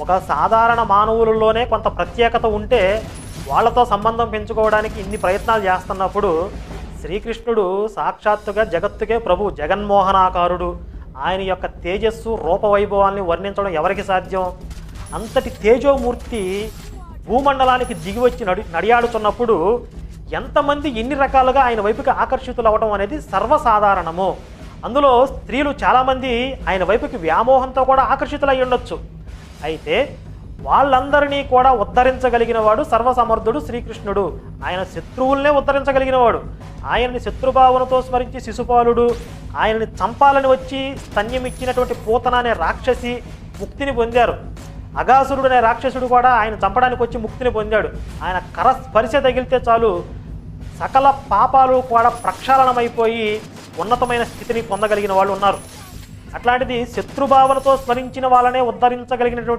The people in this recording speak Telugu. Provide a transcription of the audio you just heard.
ఒక సాధారణ మానవులలోనే కొంత ప్రత్యేకత ఉంటే వాళ్ళతో సంబంధం పెంచుకోవడానికి ఇన్ని ప్రయత్నాలు చేస్తున్నప్పుడు శ్రీకృష్ణుడు సాక్షాత్తుగా జగత్తుకే ప్రభు, జగన్మోహనాకారుడు. ఆయన యొక్క తేజస్సు రూపవైభవాల్ని వర్ణించడం ఎవరికి సాధ్యం? అంతటి తేజోమూర్తి భూమండలానికి దిగి వచ్చి నడియాడుతున్నప్పుడు ఎంతమంది ఎన్ని రకాలుగా ఆయన వైపుకి ఆకర్షితులు అవ్వడం అనేది సర్వసాధారణము. అందులో స్త్రీలు చాలామంది ఆయన వైపుకి వ్యామోహంతో కూడా ఆకర్షితులై ఉండొచ్చు. అయితే వాళ్ళందరినీ కూడా ఉద్ధరించగలిగిన వాడు సర్వసమర్థుడు శ్రీకృష్ణుడు. ఆయన శత్రువుల్నే ఉద్ధరించగలిగిన వాడు. ఆయనని శత్రుభావనతో స్మరించి శిశుపాలుడు, ఆయనని చంపాలని వచ్చి స్తన్యమిచ్చినటువంటి పూతన అనే రాక్షసి ముక్తిని పొందారు. అగాసురుడు అనే రాక్షసుడు కూడా ఆయన చంపడానికి వచ్చి ముక్తిని పొందాడు. ఆయన స్పర్శ తగిలితే చాలు సకల పాపాలు కూడా ప్రక్షాళనమైపోయి ఉన్నతమైన స్థితిని పొందగలిగిన వాళ్ళు ఉన్నారు. అట్లాంటిది శత్రుభావనతో స్మరించిన వాళ్ళనే ఉద్ధరించగలిగినటువంటి